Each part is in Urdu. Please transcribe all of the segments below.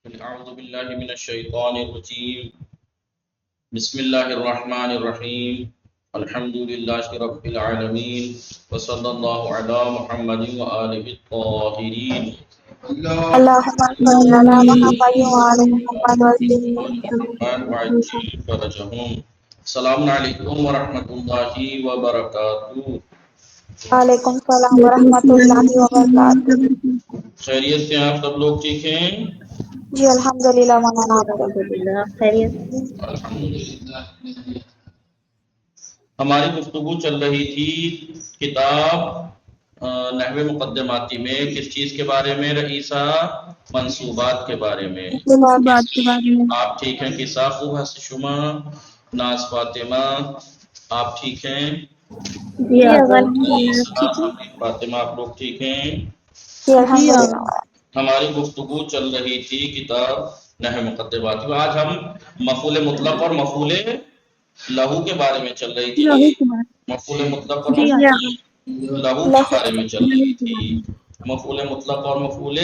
أعوذ بالله من الشيطان الرجيم بسم الله الرحمن الرحيم الحمد لله رب العالمين وصلى الله على محمد وآله الطاهرين اللهم صل على محمد وعلى محمد الرحمن وعجل فرجهم السلام عليكم ورحمة الله وبركاته. وعلیکم السلام ورحمۃ اللہ وبرکاتہ. خیریت سے آپ سب لوگ ٹھیک ہیں؟ جی الحمدللہ مولانا. الحمدللہ. ہماری گفتگو چل رہی تھی کتاب نحو مقدماتی میں کس چیز کے بارے میں رئیسہ؟ منصوبات کے بارے میں. آپ ٹھیک ہیں؟ قصہ خوب ہے شما ناز فاطمہ آپ ٹھیک ہیں؟ فاطمہ آپ لوگ ٹھیک ہیں؟ جی الحمدللہ. ہماری گفتگو چل رہی تھی کتاب نحو مقدماتی میں. آج ہم مفعول مطلق اور مفعول لہو کے بارے میں چل رہی تھی. مفعول مطلق اور لہو کے بارے میں چل رہی تھی. مفعول مطلق اور مفعول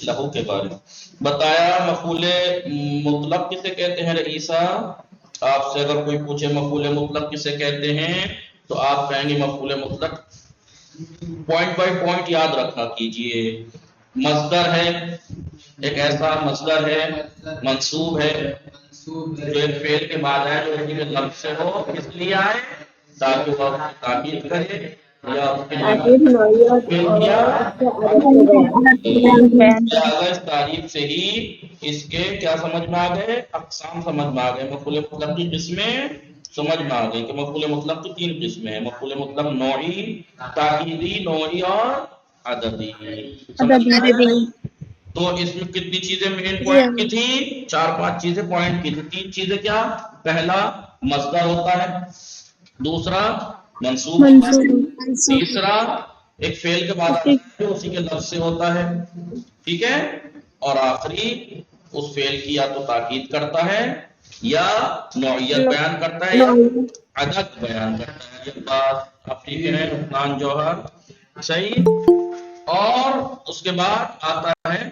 لہو کے بارے میں بتایا. مفعول مطلق کسے کہتے ہیں رئیسہ؟ آپ سے اگر کوئی پوچھے مفعول مطلق کسے کہتے ہیں تو آپ کہیں گے مفعول مطلق پوائنٹ بائی پوائنٹ یاد رکھا کیجئے. مصدر ہے، ایک ایسا مصدر ہے منصوب ہے جو ایک فعل کے بعد ہے، جو اسی کے لفظ سے ہو. کس لیے آئے؟ تاکہ وہ تعبیر کرے یا اس کے اس تعریف سے ہی اس کے کیا سمجھ میں آ گئے؟ اقسام سمجھ میں آ گئے. مفعول مطلق کی قسمیں سمجھ میں آ گئی کہ مفعول مطلق کی 3 قسمیں ہیں. مفعول مطلق نوعی، تاکیدی، نوعی اور عددی. تو اس میں کتنی چیزیں مین پوائنٹ کی تھی؟ 4-5 چیزیں پوائنٹ کی تھی. 3 چیزیں کیا؟ پہلا مصدر ہوتا ہے، دوسرا منصوب ہوتا ہے، تیسرا ایک فعل کے بعد جو اسی کے لفظ سے ہوتا ہے، ٹھیک ہے، اور آخری اس فعل کی یا تو تاکید کرتا ہے یا نوعیت بیان کرتا ہے یا عدد بیان کرتا ہے. یہ بات آپ ٹھیک ہے عثمان جوہر؟ صحیح. اور اس کے بعد آتا ہے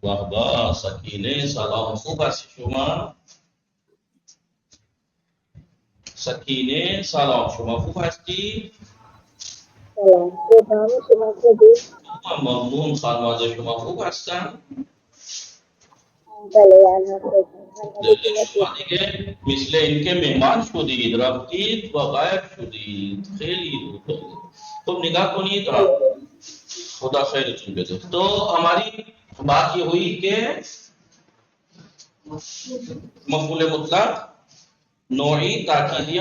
واہ واہ سکینے سلام خوب است شما سکینه سلام شما خوب هستی؟ ممنون خانواده شما خوب هستن؟ شما دیگه مثل اینکه مهمان شدید رفتید و غایب شدید خیلی تو نگاه کنید خدا خیرتون بده. تو ہماری بات یہ ہوئی کہ مفعول مطلق نوعی، تاکیدی،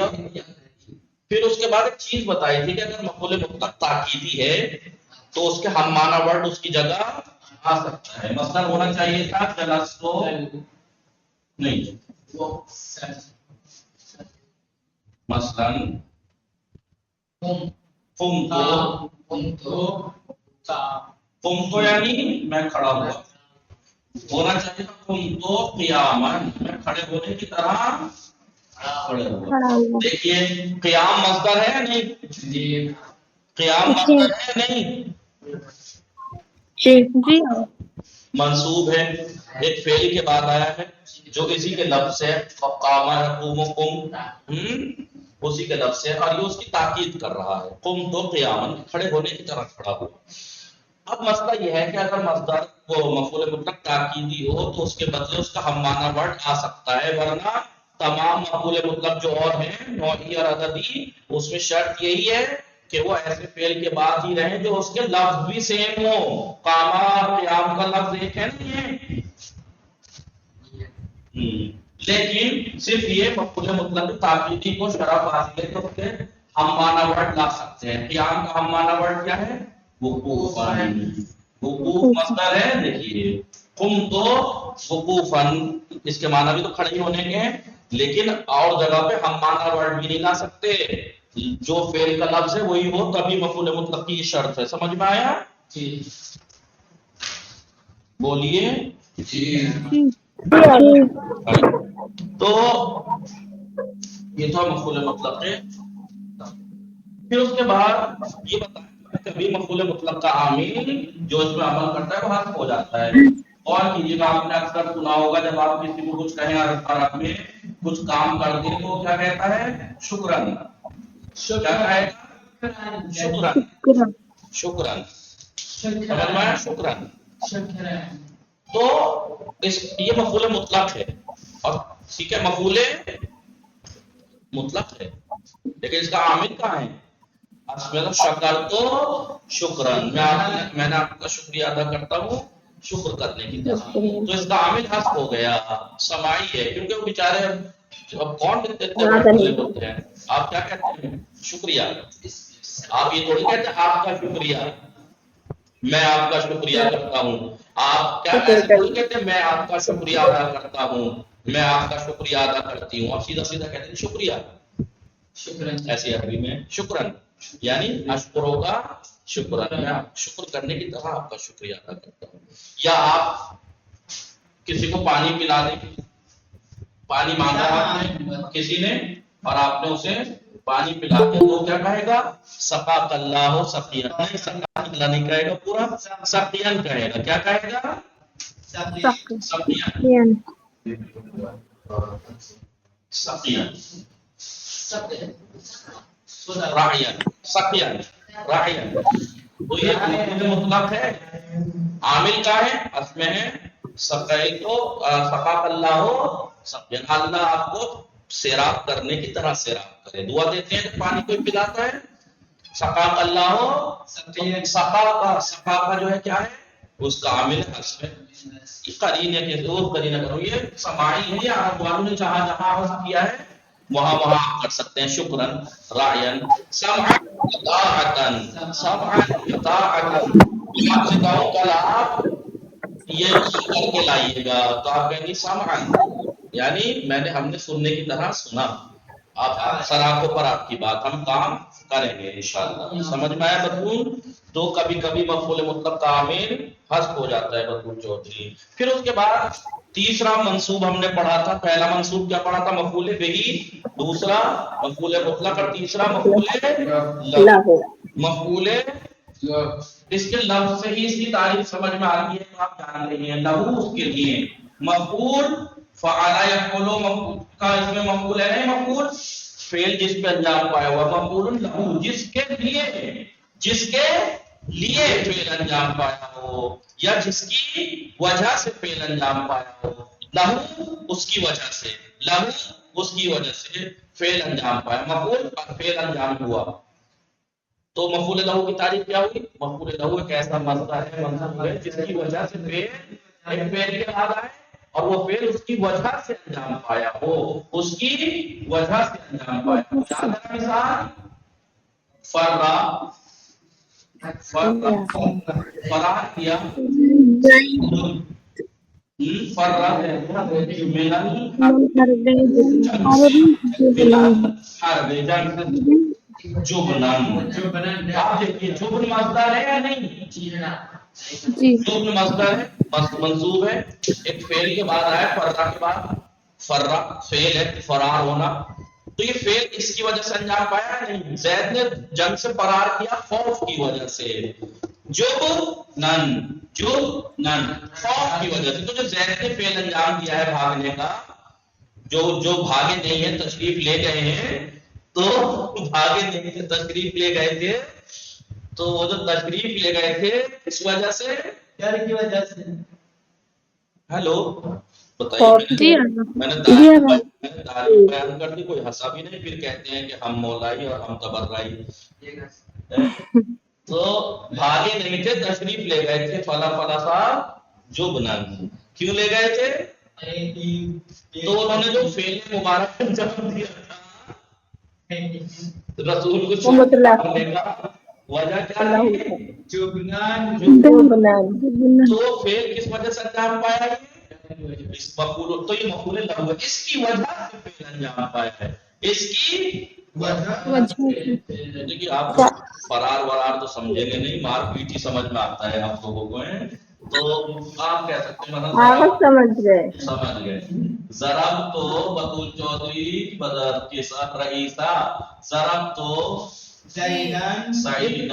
پھر اس کے بعد ایک چیز بتائی تھی کہ اگر مفعول مطلق تاکیدی ہے تو اس کے ہم معنی ورڈ اس کی جگہ آ سکتا ہے. مثلا ہونا چاہیے تھا جلستو نہیں، مثلا قمتو یعنی میں کھڑا ہوا. ہونا چاہیے تھا قمتو قیامن، میں کھڑے ہونے کی طرح کھڑے ہوا. دیکھیے قیام مصدر ہے یا نہیں؟ قیام مصدر ہے یا نہیں؟ منصوب ہے، ایک فعل کے بعد آیا ہے جو اسی کے لفظ ہے. قام یقوم قم، اسی کے لفظ ہے اور یہ اس کی تاکید کر رہا ہے. قم تو قیامن، کھڑے ہونے کی طرح کھڑا ہو. اب مسئلہ یہ ہے کہ اگر مصدر کو مفعول مطلق تاکیدی ہو تو اس کے بدلے اس کا ہم معنی ورڈ آ سکتا ہے، ورنہ تمام مفعول مطلق جو اور ہیں نوعی اور عددی اس میں شرط یہی ہے کہ وہ ایسے فعل کے بعد ہی رہیں جو اس کے لفظ بھی سیم ہو. قاما اور قیام کا لفظ ایک ہے نہیں ہے، لیکن صرف یہ مفعول مطلق تاکیدی کو شرف حاصل ہے تو پھر ہم معنی ورڈ لا سکتے ہیں. قیام کا ہم معنی ورڈ کیا ہے؟ وقوفاً. وقوف مصدر ہے. دیکھیے قم تو وقوفاً، اس کے معنی بھی تو کھڑے ہونے کے ہیں، لیکن اور جگہ پہ ہم معنی ورڈ بھی نہیں لا سکتے. جو فعل کا لفظ ہے وہی ہو تبھی مفعول مطلق کی شرط ہے. سمجھ میں آیا؟ بولیے. تو یہ تو مفعول مطلق ہے. پھر اس کے بعد یہ بتائیں کبھی مفعول مطلق کا عامل جو اس میں عمل کرتا ہے وہ حذف ہو جاتا ہے. اور کیجیے گا آپ نے اکثر سنا ہوگا جب آپ کسی کو کچھ کہیں عرب میں کچھ کام کر دیں تو کیا کہتا ہے شکرن. کیا کہے گا شکرن. شکرن سمجھ میں آیا شکرن. تو یہ مفعول مطلق ہے اور ٹھیک ہے مفعول مطلق ہے لیکن اس کا عامل کہاں ہے. شکر تو شکرن میں نے آپ کا شکریہ ادا کرتا ہوں شکر کرنے کی طرح. تو اس کا عامل حذف ہو گیا سماعی ہے کیونکہ وہ بیچارے اب کون اتنے ہوتے ہیں. آپ کیا کہتے ہیں شکریہ. آپ یہ تھوڑی کہتے ہیں آپ کا شکریہ میں آپ کا شکریہ کرتا ہوں. آپ کیا ایسے تھوڑی کہتے ہیں میں آپ کا شکریہ ادا کرتا ہوں میں آپ کا شکریہ ادا کرتی ہوں. آپ سیدھا سیدھا کہتے ہیں شکریہ. شکرن ایسی عربی میں شکرن یعنی اشکروں کا شکرن میں شکر کرنے کی طرح آپ کا شکریہ ادا کرتا ہوں. یا آپ کسی کو پانی پلا دیں. پانی مانگا آپ نے کسی نے اور آپ نے اسے پانی پلا دیا تو کیا کہے گا سقاک اللہ سقیان. نہیں سقاک اللہ نہیں کہے گا پورا سقیان کہے گا. کیا کہے گا سقیان. سقیان راعیان سقیان راعیان. تو یہ مفعول مطلق ہے. عامل کا ہے اس میں ہے سقیت تو سقاک اللہ سقیان. اللہ آپ کو سیراب کرنے کی طرح سیراب کرے. دعا دیتے ہیں کہ پانی کوئی پلاتا ہے سقاک اللہ سقا کا جو ہے کیا ہے اس کا عامل ہے حذف ہے. قرینے کے دور قرینے کرو یہ سماعی ہے. عرب والوں نے جہاں جہاں حذف کیا ہے وہاں وہاں آپ کر سکتے ہیں شکرن راعین سمعن اطاعتن سمعن اطاعتن. آپ سے کہوں کل آپ یہ کر کے لائیے گا تو آپ کہیں گے سمعن یعنی ہم نے سننے کی طرح سنا. آپ سراخوں پر آپ کی بات ہم کام کریں گے انشاءاللہ. سمجھ میں آیا بطول. تو کبھی کبھی مفعول مطلق کا عامل حذف ہو جاتا ہے بطول چودھری. پھر اس کے بعد تیسرا منصوب ہم نے پڑھا تھا. پہلا منصوب کیا پڑھا تھا مفعول بہی. دوسرا مفعول مطلق اور تیسرا مفعول لہو. مفعول اس کے لفظ سے ہی اس کی تعریف سمجھ میں آ رہی ہے تو آپ جان رہے ہیں لہو اس کے لیے مفعول فعل یفعل مفعول کا اس میں مفعول ہے نہیں مفعول فعل جس پہ انجام پایا ہوا مفعول لہو جس کے لیے فعل انجام پایا ہو یا جس کی وجہ سے فعل انجام پایا ہو. لہو اس کی وجہ سے لہو اس کی وجہ سے فعل انجام پایا مفعول اور فعل انجام ہوا. تو مفعول لہو کی تعریف کیا ہوئی. مفعول لہو ایک ایسا مصدر ہے منصوب ہے جس کی وجہ سے فعل ایک فعل کے بعد آئے اور وہ فعل اس کی وجہ سے انجام پایا ہو. اس کی وجہ سے انجام پایا ہو. مثال فرا فرار کیا فرا جبنان. آپ دیکھیے جبن مصدر ہے یا نہیں جبن مصدر ہے منصوب ہے ایک فعل کے بعد آیا فرا کے بعد فرا فعل ہے فرار ہونا. تو یہ فعل اس کی وجہ سے انجام پایا نہیں. زید نے جنگ سے فرار کیا خوف کی وجہ سے جبنان خوف کی وجہ سے. تو جو زید نے فعل انجام دیا ہے بھاگنے کا جو بھاگے نہیں ہے تشریف لے گئے ہیں تو بھاگے نہیں تھے تشریف لے گئے تھے تو وہ جو تشریف لے گئے تھے اس وجہ سے کیا کی وجہ سے ہیلو بتائیے. میں نے تعریف بیان کر دی کوئی ہنسا بھی نہیں پھر کہتے ہیں کہ ہم مولائی اور ہم تبررائی. تو بھاگے نہیں تھے تشریف لے گئے تھے فلا فلا صاحب جبنان. کیوں لے گئے تھے تو انہوں نے جو فعل مبارک انجام دیا تھا رسول کو چھوڑنے کا وجہ کیا ہے جبنان. تو فعل کس وجہ سے انجام پایا ہے اس مفعول. تو یہ مفعول لہو ہے اس کی وجہ سے فعل انجام پایا ہے. اس کی وجہ دیکھیے آپ فرار ورار تو سمجھیں گے نہیں مار پیٹ ہی سمجھ میں آتا ہے آپ لوگوں کو ہیں. تو آپ کہہ سکتے ہیں سمجھ گئے ضرب تو بطول چودھری بدر کے ساتھ رئیسا ضرب تو سعیدن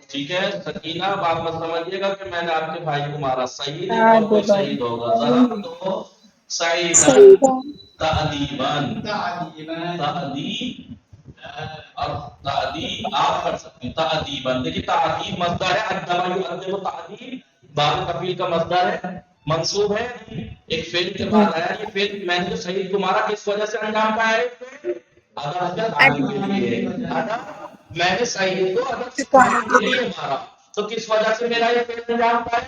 ٹھیک ہے سکینہ بات مت سمجھیے گا کہ میں نے آپ کے بھائی کو مارا، سعید ایک اور کوئی سعید ہوگا، ضرب تو سعیدن تعدیباً، تعدیب اور تعدیب آپ کر سکتے ہیں، تعدیباً دیکھیے تعدیب مصدر ہے، ادب یؤدب تعدیب باب کفیل کا مصدر ہے، منصوب ہے، ایک فعل کے بعد آیا، یہ فعل میں نے جو سعید کو مارا کس وجہ سے انجام پایا ہے؟ ادب کے تعلیم کے لیے، ادب میں نے سعید کو ادب سکھانے کے لیے مارا، تو کس وجہ سے میرا یہ فعل انجام پایا؟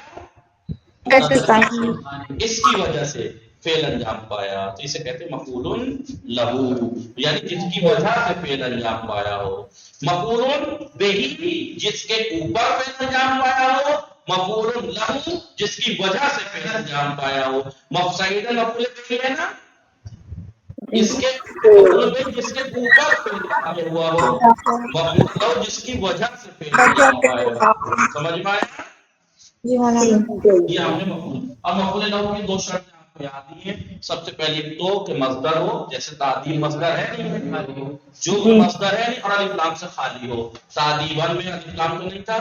اس کی وجہ سے فعل انجام پایا، تو اسے کہتے ہیں مفعول لہو، یعنی جس کی وجہ سے فعل انجام پایا ہو، مفعول بہی جس کے اوپر فعل انجام پایا ہو، مفعول لہو جس کی وجہ سے فعل انجام پایا ہو، مفعول مفعول بہی ہے نا، اس کے مفعول بہی جس کے اوپر فعل واقع ہوا ہو، مفعول لہو جس کی وجہ سے فعل انجام پایا ہو، سمجھ میں آیا؟ جی مولانا. یہ ہم نے مفعول، اب مفعول لہو کی دو شرطیں آپ کو یاد ہی ہیں، سب سے پہلی تو کہ مصدر ہو، جیسے تعدیب مصدر ہے نہیں، جو مصدر ہے اور الف لام سے خالی ہو، تعدیباً میں الف لام تو نہیں تھا،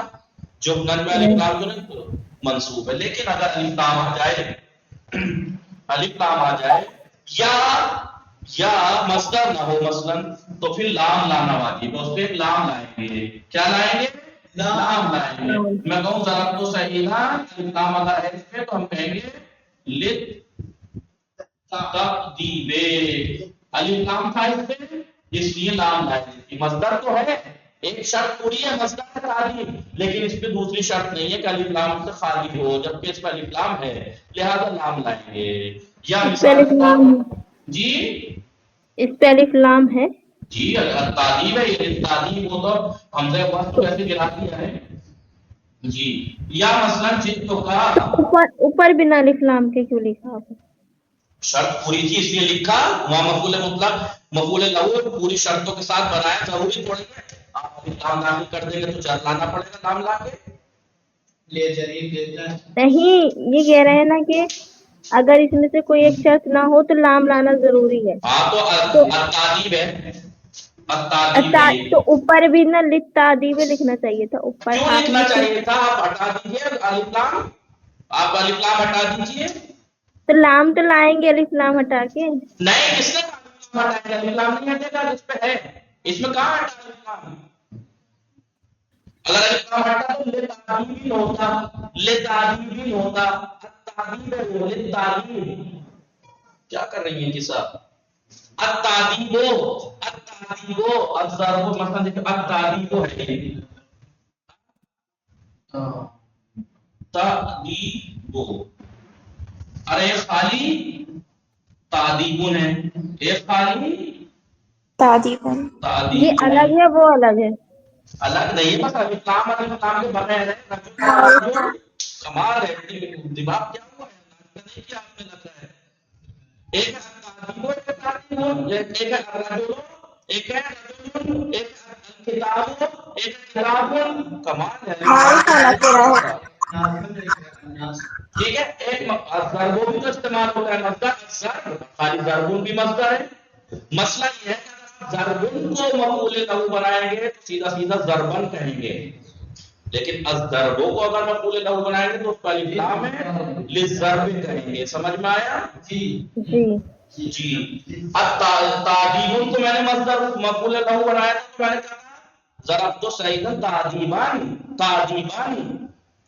جبناً میں الف لام تو نہیں تو منصوب ہے، لیکن اگر الف لام آ جائے، الف لام آ جائے یا مصدر نہ ہو مثلاً، تو پھر لام لانا واجب ہے، اس پہ لام لائیں گے، کیا لائیں گے؟ لام لائیں گے، میں کہوں ذرا تو صحیح نا، لام اگر ہے اس پہ تو ہم کہیں گے لت تقدیب، الف لام تھا اس پہ اس لیے لام لائیں گے، مصدر تو ہے، ایک شرط پوری ہے مصدر ہے تعلیم، لیکن اس پہ دوسری شرط نہیں ہے کہ الف لام سے خالی ہو، جبکہ اس پہ الف لام ہے لہذا لام لائیں گے، یا اس پہ مثال الف لام ہے، جی اس پہ الف لام ہے، جی تعلیم ہے، یہ تعلیم ہو تو حمزہ وصل تو کیسے گرا دیا ہے جی، یا مثلا جتوں کا اوپر بنا الف لام کے کیوں لکھا آپ؟ شرط پوری تھی اس لیے لکھا، وہاں مفعول مطلق مفعول لہو پوری شرطوں کے ساتھ بنایا، ضروری تھوڑی ہے آپ لام داخل کر دیں گے تو جر لانا پڑے گا لام لا کے، لے جریب دیتا ہے نہیں یہ کہہ رہے ہیں نا کہ اگر اس میں سے کوئی ایک شرط نہ ہو تو لام لانا ضروری ہے، ہاں تو تو التعدیب ہے، التعدیب ہے یہ، تو اوپر بھی نا للتعدیب لکھنا چاہیے تھا، اوپر کیوں ہاتھ لکھنا میں سے چاہیے تھا؟ آپ ہٹا دیجیے الف لام، آپ الف لام ہٹا دیجیے، تو لام تو لائیں گے الف لام ہٹا کے، نہیں کس نے کہا الف لام ہٹائے گا؟ الف لام نہیں ہٹے گا، اس پہ ہے، اس میں کہاں ہٹا الف لام؟ اگر الف لام ہٹا تو لے تعدیب بھی ہوتا، لے تعدیب بھی ہوتا، التعدیب ہے وہ لے تعدیب، کیا کر رہی ہیں کسا؟ التعدیب الضرب مثلا دیکھیں التعدیب ہے، تعدیب، ارے خالی تعدیبون ہے، ایک خالی تعدیباً. یہ تعدیبون، الگ ہے وہ الگ ہے، الگ نہیں ہے، بس الف لام کے بغیر ہے، رجل کمال ہے، دماغ کیا ہوا ہے نہیں کیا آپ نے لگا ہے، ایک ہے تعدیب، ایک ہے تعدیب، ایک ہے الرجل، ایک ہے رجل، ایک ہے الکتاب، ایک ہے کتاب، کمال ہے، ٹھیک ہے، ایک ضرب بھی تو استعمال ہوتا ہے، مصدر ضرب، خالی ضرب بھی مصدر ہے، مسئلہ یہ ہے کہ اگر آپ ضرب کو مفعول لہو بنائیں گے تو سیدھا سیدھا ضربن کہیں گے، لیکن الضرب کو اگر مفعول لہو بنائیں گے تو اس کا الف لام ہے للضرب کہیں گے، سمجھ میں آیا؟ جی جی جی، التعدیب کو میں نے مصدر مفعول لہو بنایا تو میں نے کہا ضرب تو سعیدن تعدیبان، تعدیبان،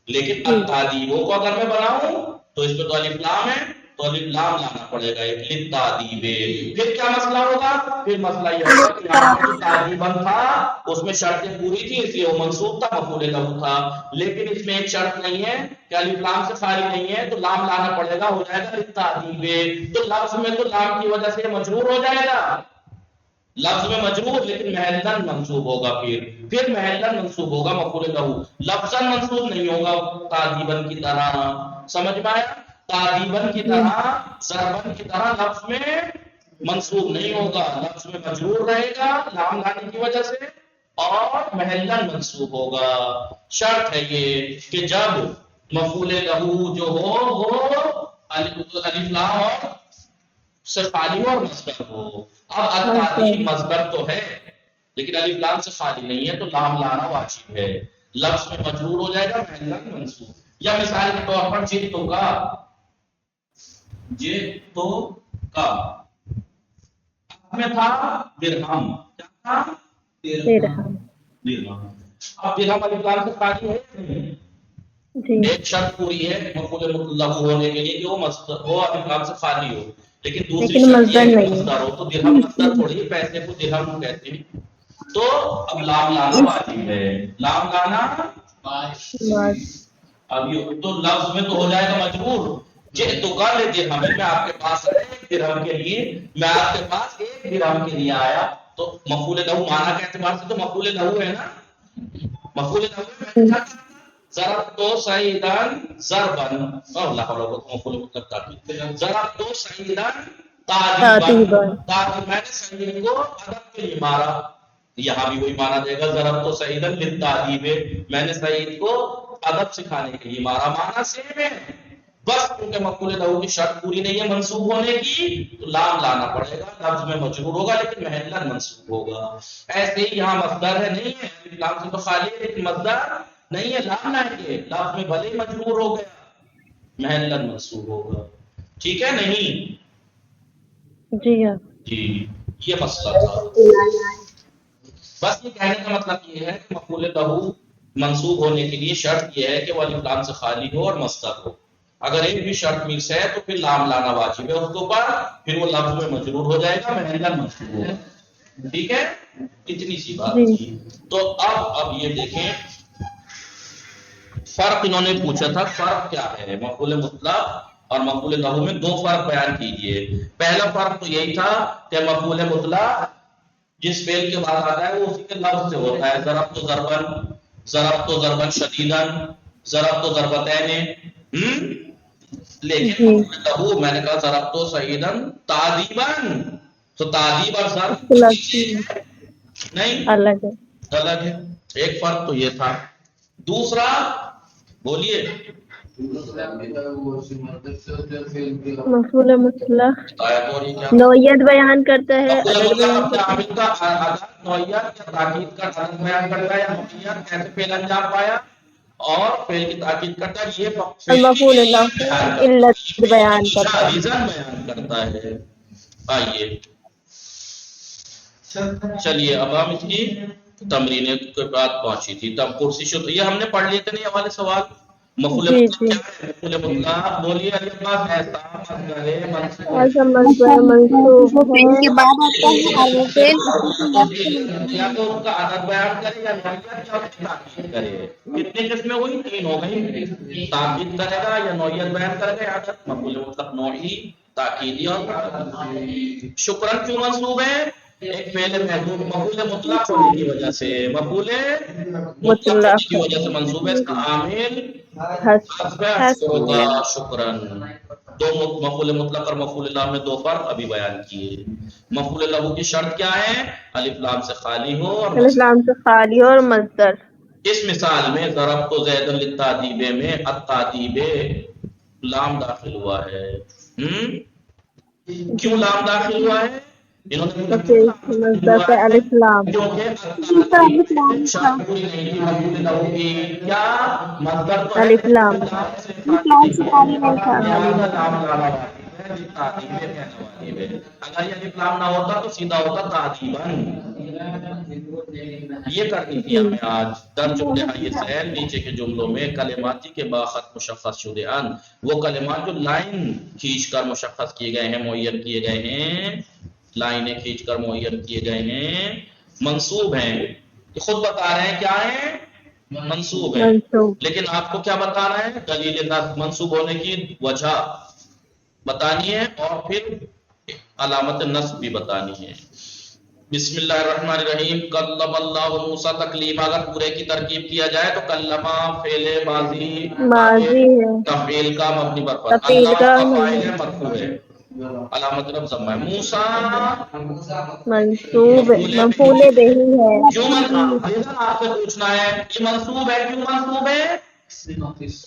لیکن التعدیبوں کو اگر میں بناؤں تو اس پہ تو الف لام ہے، تو الف لام لانا پڑے گا ایک للتعدیب، پھر کیا مسئلہ ہوگا؟ پھر مسئلہ یہ ہوگا کہ یہاں پر جو تعدیباً تھا اس میں شرطیں پوری تھی اس لیے وہ منصوب تھا مفعول لہو تھا، لیکن اس میں ایک شرط نہیں ہے کہ الف لام سے خالی نہیں ہے تو لام لانا پڑے گا، ہو جائے گا للتعدیب، تو لفظ میں تو لام کی وجہ سے مجرور ہو جائے گا، لفظ میں مجرور لیکن محلاً منصوب ہوگا، پھر محلاً منصوب ہوگا مفعول لہو، لفظاً منصوب نہیں ہوگا تعدیباً کی طرح، سمجھ میں آیا؟ تعدیباً کی طرح، ضرباً کی طرح لفظ میں منصوب نہیں ہوگا، لفظ میں مجرور رہے گا لام لانے کی وجہ سے، اور محلاً منصوب ہوگا، شرط ہے یہ کہ جب مفعول لہو جو ہو وہ الف لام اور سے خالی ہو اور مصدر ہو، اب التعدیب مصدر تو ہے لیکن الف لام سے خالی نہیں ہے تو لام لانا واجب ہے، لفظ میں مجرور ہو جائے گا محلن منصوب. یا مثال کے طور پر جئتو کا میں تھا درہم. کیا تھا؟ درہم. درہم. اب درہم الف لام سے خالی ہے. جی ایک شرط پوری ہے مفعول مطلق ہونے کے لیے کہ وہ الف لام سے خالی ہو، لیکن دوسری لیکن شرط مصدر یہ ہے کہ نہیں ہے. مصدر ہو. تو درہم مصدر تھوڑی ہے، پیسے کو درہم کہتے ہیں. تو اب لام لانا واجب ہے. لام لانا بس. اب یہ تو لفظ میں تو ہو جائے گا مجبور. جئتو کا درہم، میں آپ کے پاس ایک درہم کے لیے، میں آپ کے پاس ایک درہم کے لیے آیا. تو مفعول لہو معنی کے اعتبار سے تو مفعول لہو ہے نا. مفعول لہو میں ضربت سعیدا ضربا، اللہ حول ولا قوت مفعول مطلق تاکید. ضربت سعیدا تعذیبا، تعذیبا. میں نے سعید کو ادب کے لیے مارا. یہاں بھی وہی مانا دے گا ضربت سعیدا للتعذیب، میں نے سعید کو ادب سکھانے کے لیے مارا. مانا سیم ہے، بس کیونکہ مفعول لہو کی شرط پوری نہیں ہے منصوب ہونے کی تو لام لانا پڑے گا. لفظ میں مجرور ہوگا لیکن محلن منصوب ہوگا. ایسے ہی یہاں مصدر ہے، نہیں ہے لام سے تو خالی ہے لیکن مصدر نہیں ہے، لام لائیں گے. لفظ میں بھلے مجرور ہو گیا محلن منصوب ہوگا. ٹھیک ہے نہیں؟ جی ہاں. جی یہ مسئلہ تھا. بس یہ کہنے کا مطلب یہ ہے کہ مفعول لہو منصوب ہونے کے لیے شرط یہ ہے کہ وہ الف لام سے خالی ہو اور مصدر ہو. اگر ایک بھی شرط مکس ہے تو پھر لام لانا واجب ہے اس کے اوپر، پھر وہ لفظ میں مجرور ہو جائے گا محلن منصوب ہوگا. ٹھیک ہے، اتنی سی بات جی. تھی. تو اب یہ دیکھیں فرق انہوں نے پوچھا تھا، فرق کیا ہے مفعول مطلق اور مفعول لہو میں؟ دو فرق بیان کیجئے. پہلا فرق تو یہی تھا کہ مفعول مطلق جس فعل کے بعد آتا ہے وہ اسی کے لفظ سے ہوتا ہے. ضربت ضربن، ضربت ضربن شدیدن، ضربت ضربتین. لیکن مفعول لہو میں نے کہا ضربت سعیدن تعذیبن، تو تعذیب اور ضرب نہیں الگ ہے. الگ ہے. ایک فرق تو یہ تھا. دوسرا بولیے. مفعول مطلق آیت اور یہ کیا؟ نوعیت بیان کرتا ہے، مفعول عدد مطلق بیان اپنے کرتا عامل کا عدد، نوعیت یا تاکید کا عدد بیان کرتا ہے، یا نوعیت کیسے فعل انجام پایا اور فعل کی تاکید کرتا ہے. یہ ہے. المفعول لہو علت بیان کرتا ہے. ریزن بیان کرتا ہے. آئیے چلیے اب ہم اس کی تمرین کے بعد پہنچی تھی. تب کرسی شد یہ ہم نے پڑھ لیے تھے نہیں ہمارے سوال. مفعول جی مطلق جی. کیا ہے؟ مفعول مطلق بولیے علی عباس. ایسا مصدر ہے منصوب ایسا مصدر منصوب وہ ہے. فعل کے بعد آتا ہے اور وہ فعل اسی کے لفظ سے یا منصوب تو اس کا عدد بیان کرے یا نوعیت یا اس کی تاکید کرے. کتنی قسمیں ہوئی؟ تین ہو گئی. تاکید کرے گا یا نوعیت بیان کرے گا یا عدد. مفعول مطلق نوعی، تاکیدی اور عدد. شکرن کیوں منصوب ہے؟ ایک فعل محذوف مفعول مطلق ہونے کی وجہ سے، مفعول مطلق ہونے کی وجہ سے منصوب ہے. اس کا عامل حذف ہوگا. شکرن. دو مفعول مطلق اور مفعول لام میں دو فرق ابھی بیان کیے. مفعول لہو کی شرط کیا ہے؟ الف لام سے خالی ہو اور الف لام سے خالی اور مصدر. اس مثال میں ضربت زید للتعذیب میں التعذیب لام داخل ہوا ہے. کیوں لام داخل ہوا ہے؟ انہوں نے مصدر سے الف لام. کیونکہ شرط پوری نہیں تھی مفعول لہو کی. کیا مصدر تو ہے الف لام. اگر یہ الف لام نہ ہوتا تو سیدھا ہوتا تعذیباً. یہ کرنی تھی ہمیں آج. در جملے یہ سیل نیچے کے جملوں میں کلماتی کے باخط مشخص شدہان، وہ کلمات جو لائن کھینچ کر مشخص کیے گئے ہیں، معین کیے گئے ہیں، لائنیں کھینچ کر معین کیے گئے ہیں، منصوب ہیں. خود بتا رہے ہیں کیا ہیں؟ منصوب ہیں. لیکن آپ کو کیا بتا رہے ہیں؟ دلیل منصوب ہونے کی وجہ بتانی ہے اور پھر علامت نصب بھی بتانی ہے. بسم اللہ الرحمن الرحیم. کلم اللہ موسیٰ تکلیما. اگر پورے کی ترکیب کیا جائے تو کلمہ فعل ماضی ماضی ہے، تفعیل کا مبنی پر فتح، تفعیل اللہ کا کا فاعل ہے مرفوع ہے، علامت رفع ضمہ ہے. موسیٰ منصوب مفعول بہ ہے. کیوں آپ سے پوچھنا ہے یہ منصوب ہے، کیوں منصوب ہے؟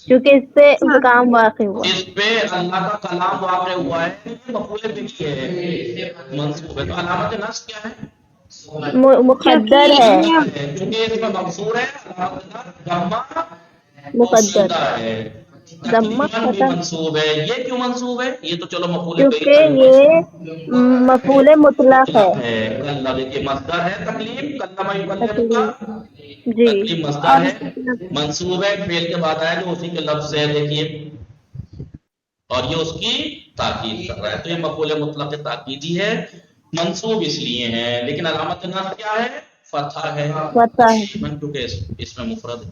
کیونکہ اس پہ کام واقع ہوا. اس پہ اللہ کا کلام واقع ہوا ہے، مفعول بہ ہے، منصوب ہے. تو علامت نصب کیا ہے؟ مقدر ہے کیونکہ اس میں مقصور ہے ضمہ مقدر پوشیدہ ہے، ضمہ تقریباً بھی فتح منصوب ہے۔ یہ کیوں منصوب ہے؟ یہ تو چلو مفعول بہ کیونکہ یہ مفعول مطلق ہے مطلق ہے۔ کلمہ دیکھیے مصدر ہے تکلیم، کلمہ یکلم کا تکلیم جی تکلیم مصدر ہے، منصوب ہے، فعل کے بعد آیا جو اسی کے لفظ سے ہے دیکھیے، اور یہ اس کی تاکید کر رہا ہے، تو یہ مفعول مطلق تاکیدی ہے، منصوب اس لیے ہے، لیکن علامت نصب کیا ہے؟ فتح ہے، فتح ہے کیونکہ اس میں مفرد ہے۔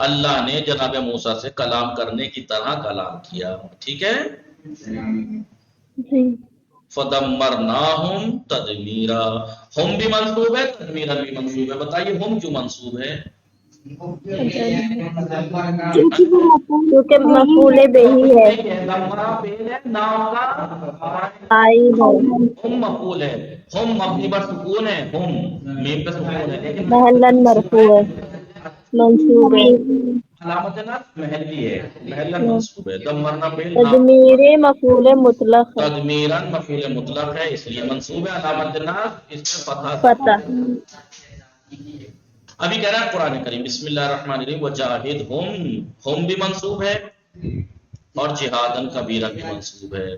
اللہ نے جناب موسیٰ سے کلام کرنے کی طرح کلام کیا، ٹھیک ہے؟ جی فَدَمَّرْنَاهُمْ تَدْمِيرًا، ہم بھی منصوب ہے، تدمیرا بھی منصوب ہے، بتائیے ہم کیوں منصوب ہے؟ کیونکہ مفعول بہی ہے دمرا فعل ہے، نام کا فاعل ہے ہم مفعول ہے، ہم مبنی پر سکون ہے، ہم میم پہ سکون ہے، لیکن محلن مرفوع ہے منصوب ہے علامت نصب محلی ہے، محلن منصوب ہے، دمرنا فعل نام تدمیر مفعول مطلق ہے تدمیرا مفعول مطلق ہے اس لیے منصوب ہے، علامت نصب اس میں فتح فتح ابھی کہہ رہا ہے قرآن کریم بسم اللہ الرحمن الرحیم وجاہدہم، ہم بھی منصوب ہے اور جہادن کبیرہ بھی منصوب ہے۔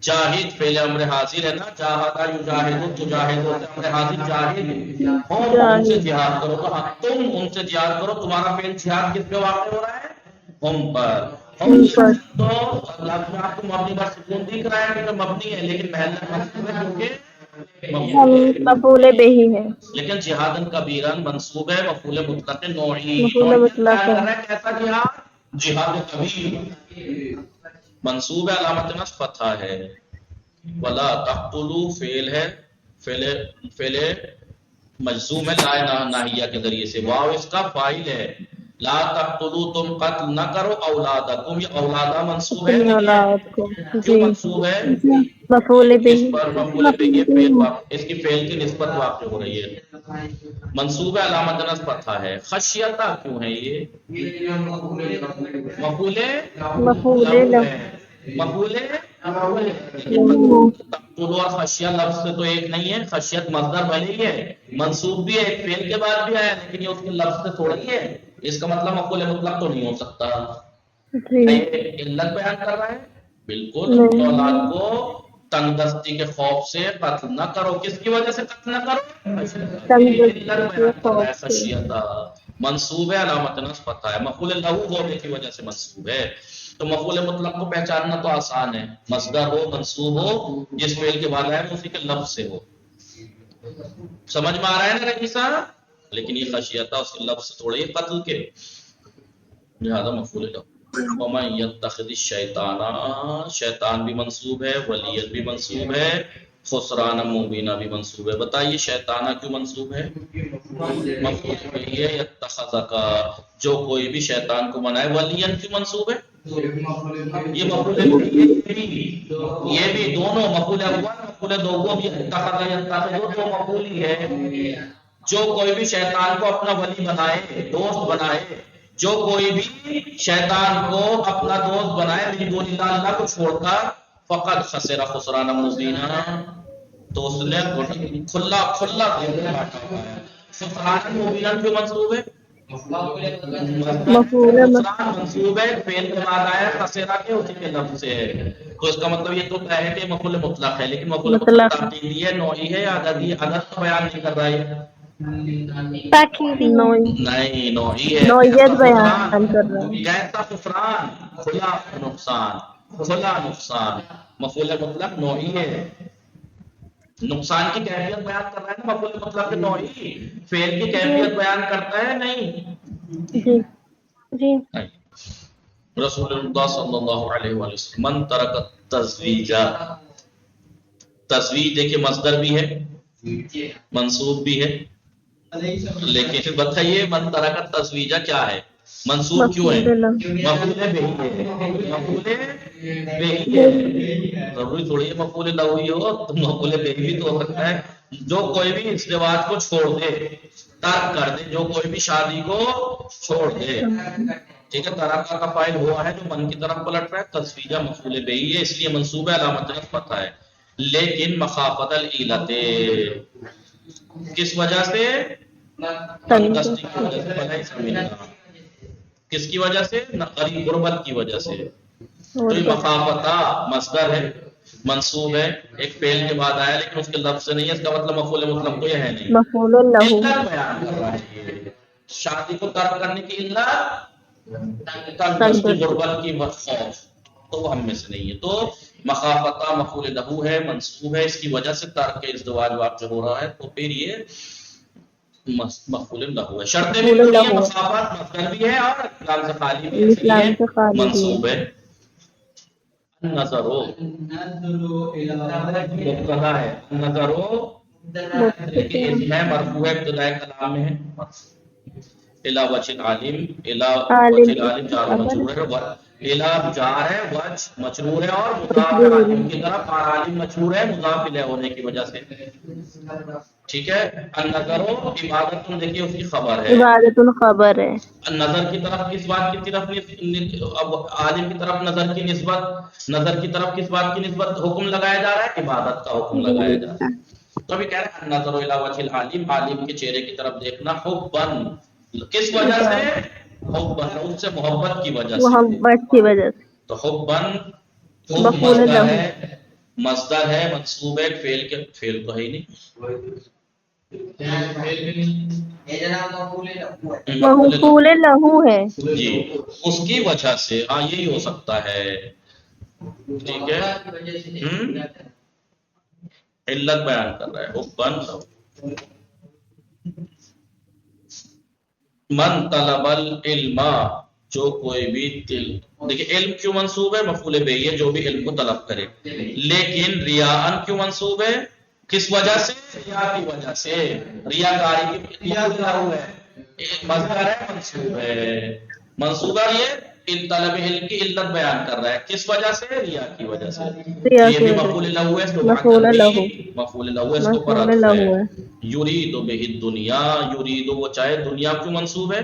جاہد فعل امر حاضر ہے نا، جاہدہ یجاہد تجاہد امر حاضر جاہد، ہم سے جہاد کرو، تو تم ان سے جہاد کرو، تمہارا فعل جہاد کس پہ واقع ہو رہا ہے؟ ہم پر۔ ہم تو لفظ میں آپ کو مبنی پر سکون دکھ رہا ہے کیونکہ مبنی ہے، لیکن محل منصوب ہے کیونکہ مفعول بہی ہے لیکن جہادن کبیرن منصوب ہے، مفعول مطلق نوعی، مفعول نوعیت مطلق بیان کر ہے رہا ہے کیسا جہاد؟ جہاد کبیر، منصوب ہے، علامت نصب فتح ہے۔ ولا تقتلوا فعل ہے، فعل مجزوم ہے لا ناہیہ کے ذریعے سے، واو اس کا فاعل ہے، لا تقتلوا تم قتل نہ کرو اولادکم، یہ اولادہ منصوب ہے اپنی نہیں ہے؟ اولاد کو کیوں جی منصوب ہے؟ مفعول اس بہی پر مفعول به یہ فعل اس کی فعل کی نسبت واقع ہو رہی ہے، منصوب علامت نصب فتح ہے۔ خشیتہ کیوں ہے یہ؟ مفعول مفعول لہو لہ ہے، مفعول لہو تقتل اور خشیہ لفظ سے تو ایک نہیں ہے، خشیت مصدر بھلے ہی ہے، منصوب بھی ہے، ایک فعل کے بعد بھی آیا، لیکن یہ اس کے لفظ سے تھوڑا ہی ہے، اس کا مطلب مفعول مطلق تو نہیں ہو سکتا۔ جی یہ علت بیان کر رہا ہے، بالکل نہیں اولاد کو تنگ دستی کے خوف سے قتل نہ کرو، کس کی وجہ سے قتل نہ کرو؟ تنگ علت دستی بیان کے کر رہا خوف ہے، سے خشیتہ منصوب ہے، علامت نصب فتح ہے، مفعول لہو ہونے کی وجہ سے منصوب ہے۔ تو مفعول مطلق کو پہچاننا تو آسان ہے، مصدر ہو منصوب ہو جس فعل کے بعد آئے اسی کے لفظ سے ہو، سمجھ میں آ رہا ہے نا رئیسا؟ لیکن یہ خشیتہ اس کے لفظ سے تھوڑے ہی قتل کے، لہذا مفعول لہو۔ وَمَن يَتَّخِذِ الشَّيْطَانَ، شیطان بھی منصوب ہے، ولیت بھی منصوب ہے، خسران مبینہ بھی منصوب ہے، بتائیے شیطانہ کیوں منصوب ہے؟ مفعول به ہے، یتخذ کا، جو کوئی بھی شیطان کو منائے، ولین کیوں منصوب ہے؟ یہ مفعول به یہ بھی دونوں مفعول اول مفعول دوم، یتخذ یتخذ دو مفعول ہی ہے، جو کوئی بھی شیطان کو اپنا ولی بنائے، دوست بنائے، جو کوئی بھی شیطان کو اپنا دوست بنائے من دون اللہ، اللہ کو چھوڑ کر، فقط خسر خسران مبینہ، تو اس نے کھلا کھلا خسران مبینہ کیوں منصوب ہے؟ مفعول خسران منصوب ہے، فعل کے بعد آیا خسرہ کے اسی کے لفظ سے ہے، تو اس کا مطلب یہ تو ہے کہ مفعول مطلق ہے، لیکن مفعول مطلق مطلق تاکیدی ہے، نوعی ہے، عددی عدد کا بیان نہیں کر رہا ہے، نہیں نوعی ہے، نوعیت کیسا خسران، بیان کر رہا ہے کیسا خسران، کھلا نقصان، کھلا نقصان، مفعول مطلق نوعی ہے، نقصان کی کیفیت بیان کر رہا ہے نا، مفعول مطلق نوعی فعل کی کیفیت بیان کرتا ہے نہیں؟ جی جی رسول اللہ صلی اللہ علیہ وآلہ وسلم من ترک التزویج، تزویج دیکھیں مصدر بھی ہے، منصوب بھی ہے، لیکن بتائیے من ترک التزویج کیا ہے؟ منصوب کیوں ہے؟ مفعول لہ مفعول به ہے، مفعول به ہے، ضروری تھوڑی ہے مفعول لہو ہو، تو مفعول به بھی تو ہو سکتا ہے، جو کوئی بھی اس رواج کو چھوڑ دے، ترک کر دے، جو کوئی بھی شادی کو چھوڑ دے، ٹھیک ہے، ترکہ کا فاعل ہوا ہے جو من کی طرف پلٹ رہا ہے، تزویجہ مفعول به ہے، اس لیے منصوب ہے، علامت نصب فتح ہے، لیکن مخافت العلت، کس وجہ سے؟ تنگدستی کی وجہ سے، بھلائی سمجھنا، کس کی وجہ سے؟ قریب غربت کی وجہ سے۔ تو یہ مخافتا مصدر ہے، منصوب ہے، ایک فعل کے بعد آیا لیکن اس کے لفظ سے نہیں ہے، اس کا مطلب مفعول مطلق تو یہ ہے نہیں، مفعول لہ، علت بیان کر رہا ہے یہ۔ شادی کو ترک کرنے کی علت تنگدستی غربت کی خوف، تو وہ ہم میں سے نہیں ہے۔ تو مخافتا مفعول لہ ہے، منصوب ہے، اس کی وجہ سے ترک ازدواج واقع ہو رہا ہے، تو پھر یہ مفعول لہ ہے۔ شرطیں بھی پوری ہیں، مخافت مصدر بھی ہے اور لام سے خالی بھی ہے، اس لیے منصوب ہے۔ نظرو مبتدا ہے، نظرو لیکن اسم ہے، مرفوع ہے، ابتدائے کلام میں ہے۔ الا وجہ العالم، الا وجہ العالم جار و مجرور ہے، الا جار ہے، وجہ مجرور ہے، اور مضاف ہے عالم کی طرف، اور عالم مجرور ہے مضاف الیہ ہونے کی وجہ سے، ٹھیک ہے۔ النظر عبادت، دیکھیے اس کی خبر ہے، عبادت خبر ہے۔ نظر کی طرف کس بات کی طرف، اب عالم کی طرف نظر کی نسبت، نظر کی طرف کس بات کی نسبت حکم لگایا جا رہا ہے؟ عبادت کا حکم لگایا جا رہا ہے۔ تو ابھی کہہ رہے ہیں نظر الی وجہ العالم، عالم کے چہرے کی طرف دیکھنا، حبن، کس وجہ سے؟ حبن، اس سے محبت کی وجہ سے، محبت کی وجہ سے۔ تو حبن مفعول مصدر لہ، ہے، مصدر ہے، منصوب ہے، فعل کے فعل تو ہے ہی نہیں، مفعول لہ ہے جی، اس کی وجہ سے، ہاں یہی ہو سکتا ہے، ٹھیک ہے۔ علت بیان کر رہا ہے، حبن من طلب العلم، جو کوئی بھی دیکھیں علم کیوں منصوب ہے؟ مفعول بہ ہے، جو بھی علم کو طلب کرے، لیکن ریاءن کیوں منصوب ہے؟ کس وجہ سے؟ ریا کی وجہ سے، ریاکاری کی مصدر ہے، منصوب ہے، منصوب ہے، یہ طلب علم کی علت بیان کر رہا ہے، کس وجہ سے؟ ریا کی وجہ سے، ریا یہ کی بھی وجہ مفعول سے، لہ ہے، اس کو مفعول لہ، مفعول لہ ہے، اس کو پر مفعول عطف لہ ہے۔ ہے۔ یرید بہ الدنیا، یرید وہ چاہے دنیا، کیوں منصوب ہے؟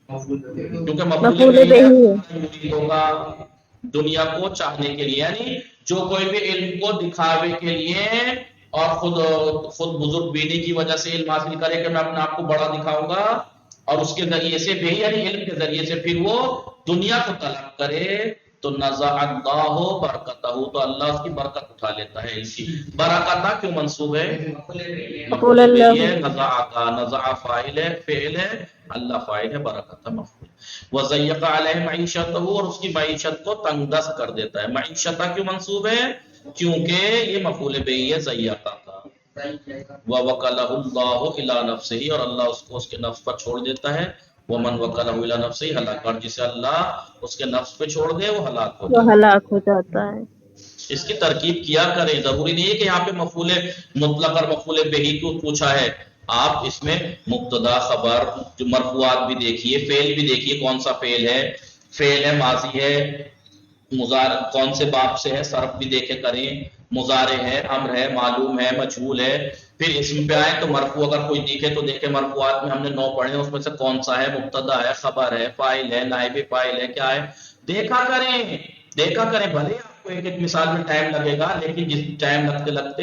کیونکہ مفعول مفعول بہ بہ ہے، ہے، یرید ہوگا دنیا کو چاہنے کے لیے، یعنی جو کوئی بھی علم کو دکھاوے کے لیے اور خود بزرگ بینی کی وجہ سے علم حاصل کرے کہ میں اپنے آپ کو بڑا دکھاؤں گا، اور اس کے ذریعے سے بھی، یعنی علم کے ذریعے سے پھر وہ دنیا کو طلب کرے، تو نزع اللہ برکتہ، تو اللہ اس کی برکت اٹھا لیتا ہے، علم کی برکتہ کیوں منصوب ہے؟ مفعول بہ ہے، نزع کا، نزع فاعل ہے، فعل ہے، اللہ فاعل ہے، برکتہ مفعول۔ وَضَيَّقَ عَلَيْهِ مَعِيشَتَهُ، اور اس کی معیشت کو تنگ دست کر دیتا ہے۔ معیشتہ کیوں منصوب ہے؟ کیونکہ یہ مفعول بہ ہے ضیقہ کا۔ وَوَكَلَهُ اللَّهُ إِلَى نَفْسِهِ، اور اللہ اس کو اس کے نفس پر چھوڑ دیتا ہے۔ وَمَنْ وَكَلَهُ إِلَى نَفْسِهِ هَلَكَ، اور جسے اللہ اس کے نفس پہ چھوڑ دے وہ ہلاک ہو وہ جاتا ہے۔ ہلاک ہو جاتا ہے۔ اس کی ترکیب کیا کریں، ضروری نہیں ہے کہ یہاں پہ مفعول مطلق اور مفعول بہ کو پوچھا ہے، آپ اس میں مبتدا خبر جو مرفوعات بھی دیکھیے، فعل بھی دیکھیے کون سا فعل ہے، فعل ہے، ماضی ہے، مضارع کون سے باب سے ہے، صرف بھی دیکھے کریں، مضارع ہے، امر ہے، معلوم ہے، مجہول ہے، پھر اسم پہ آئے تو مرفوع اگر کوئی دیکھے تو دیکھے مرفوعات میں ہم نے 9 پڑھے ہیں، اس میں سے کون سا ہے، مبتدا ہے، خبر ہے، فاعل ہے، نائب فاعل ہے، کیا ہے، دیکھا کریں، دیکھا کریں، بھلے آپ کو ایک ایک مثال میں ٹائم لگے گا، لیکن جس ٹائم لگتے لگتے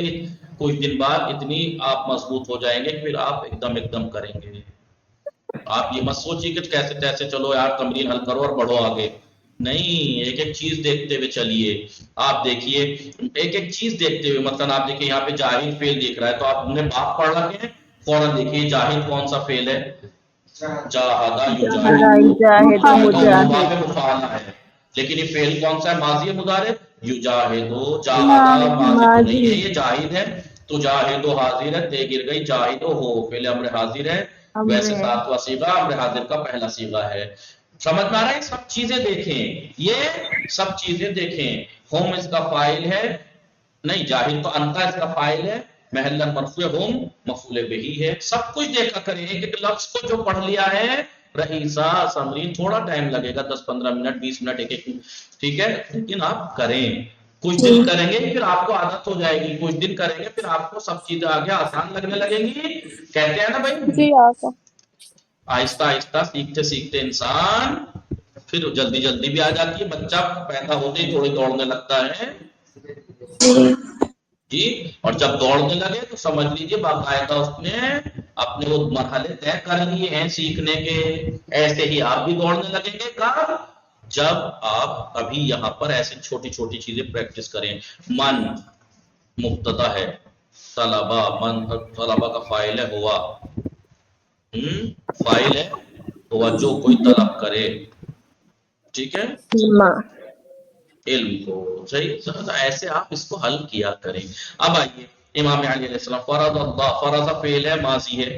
کچھ دن بعد اتنی آپ مضبوط ہو جائیں گے، پھر آپ ایک دم کریں گے۔ آپ یہ مت سوچیے کہ کیسے تیسے چلو یار تمرین حل کرو اور بڑھو آگے، نہیں، ایک ایک چیز دیکھتے ہوئے چلیے۔ آپ دیکھیے ایک ایک چیز دیکھتے ہوئے، مثلا آپ دیکھیے یہاں پہ جاہد فعل دیکھ رہا ہے، تو آپ نے باپ پڑھ رکھے ہیں، فوراً دیکھیے جاہد کون سا فعل ہے، جاہدہ جاہد و مجاہد، مفعول ہے، لیکن یہ فعل کون سا ہے، ماضی ہے، مضارع، یجاہدو، جاہدہ ماضی تو نہیں ہے، یہ جاہد ہے، تو جاہدو حاضر ہے، تے گر گئی، جاہدو ہو، فعل امر حاضر ہے، ویسے ساتواں صیغہ امر حاضر کا پہلا صیغہ ہے۔ سمجھ میں آ رہا ہے؟ سب چیزیں دیکھیں، یہ سب چیزیں دیکھیں، ہوم اس کا فاعل ہے، نہیں جاہد تو انتا اس کا فاعل ہے، محل مرفوع، ہوم مفعول بہ ہے، سب کچھ دیکھا کریں، ایک ایک لفظ کو جو پڑھ لیا ہے، رئیسہ سمرین، تھوڑا ٹائم لگے گا، 10-15 منٹ 20 منٹ ایک ایک، ٹھیک ہے، لیکن آپ کریں، کچھ دن کریں گے پھر آپ کو عادت ہو جائے گی، کچھ دن کریں گے پھر آپ کو سب چیزیں آگے آسان لگنے لگیں گی، کہتے ہیں نا بھائی، جی آقا۔ آہستہ آہستہ سیکھتے سیکھتے انسان پھر جلدی جلدی بھی آ جاتی ہے، بچہ پیدا ہوتے ہی تھوڑی دوڑنے لگتا ہے، جی جی، اور جب دوڑنے لگے تو سمجھ لیجئے باقاعدہ اس نے اپنے وہ مرحلے طے کر لیے ہیں سیکھنے کے. ایسے ہی آپ بھی دوڑنے لگیں گے. کب؟ جب آپ ابھی یہاں پر ایسے چھوٹی چھوٹی چیزیں پریکٹس کریں. من مبتدا ہے، طلبا، من طلبا کا فاعل ہے ہوا، فاعل ہے ہوا، جو کوئی طلب کرے. ٹھیک ہے، علم کو. صحیح، ایسے آپ اس کو حل کیا کریں. اب آئیے امام علی علیہ السلام. فرض اللہ، فرض فعل ہے، ماضی ہے،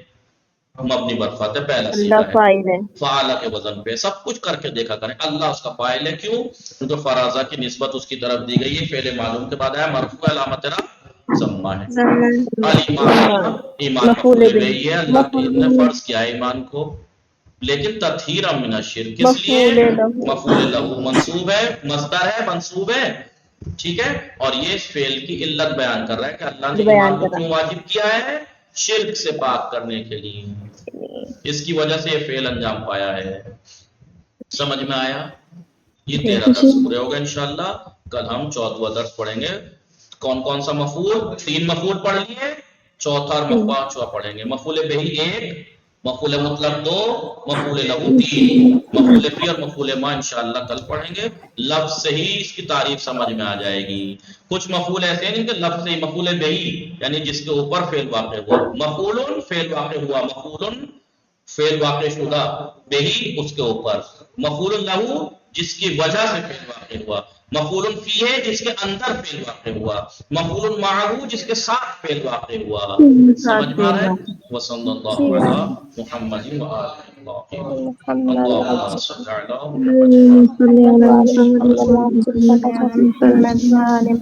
مبنی برفت ہے، پہلا اللہ صیغہ ہے، فاعل ہے. فعل کے وزن پہ. سب کچھ کر کے دیکھا کریں. اللہ اس کا فاعل ہے. کیوں؟ کیونکہ فرضہ کی نسبت اس کی طرف دی گئی ہے. فعل معلوم کے بعد ہے مرفوع، علامت ضمہ ہے. الایمان، ایمان مفعول مفعول به. بہ ہے. اللہ نے فرض کیا ہے ایمان کو، لیکن تطہیرا من الشرک. کس لیے؟ مفعول له. مفعول لہو منصوب ہے، مصدر ہے، منصوب ہے. ٹھیک ہے، اور یہ فعل کی علت بیان کر رہا ہے کہ اللہ نے بیان ایمان کو کرا. کیوں واجب کیا ہے؟ شرک سے پاک کرنے کے لیے. اس کی وجہ سے یہ فعل انجام پایا ہے. سمجھ میں آیا؟ یہ 13 درس پورے ہوگا انشاءاللہ. کل ہم 14واں درس پڑھیں گے. کون کون سا مفعول؟ 3 مفعول پڑھ لیے، چوتھا اور پانچواں پڑھیں گے. مفعول بہی 1، مفعول مطلق 2، مفعول لہو 3، مفعول فی اور مفعول ما انشاءاللہ کل پڑھیں گے. لفظ سے ہی اس کی تعریف سمجھ میں آ جائے گی. کچھ مفعول ایسے نہیں کہ لفظ سے ہی. مفعول بہی یعنی جس کے اوپر فعل واقع ہوا. مفعول فعل واقع ہوا، مفعول فعل واقع شدہ، بہی اس کے اوپر. مفعول لہو جس کی وجہ سے فعل واقع ہوا. مفعول فی ہے جس کے اندر فعل واقع ہوا. مفعول معہ جس کے ساتھ فعل واقع ہوا. سمجھ میں آ رہا ہے؟ وصلی اللہ علی محمد وآلہ اللہم صل علی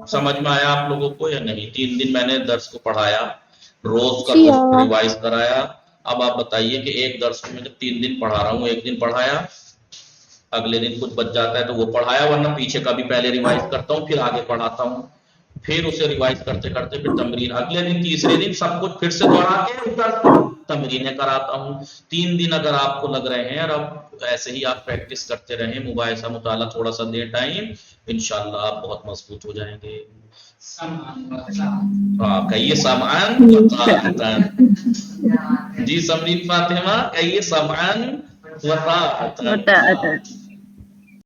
سمجھ میں آیا آپ لوگوں کو یا نہیں؟ 3 دن میں نے درس کو پڑھایا، روز کا روز ریوائز کرایا. اب آپ بتائیے کہ ایک درس کو میں جب 3 دن پڑھا رہا ہوں، ایک دن پڑھایا، اگلے دن کچھ بچ جاتا ہے تو وہ پڑھایا، ورنہ پیچھے کا بھی پہلے ریوائز کرتا ہوں پھر آگے پڑھاتا ہوں. پھر اسے ریوائز کرتے کرتے پھر تمرین. اگلے دن تیسرے دن سب کچھ پھر سے دوہرا کے تمرینیں کراتا ہوں. 3 دن اگر آپ کو لگ رہے ہیں اور اب ایسے ہی آپ پریکٹس کرتے رہیں، مباحثہ مطالعہ تھوڑا سا دے ٹائم، انشاءاللہ آپ بہت مضبوط ہو جائیں گے. ہاں کہیے سمعان و طاعتن. جی سمرین فاطمہ کہیے سمعان و طاعتن.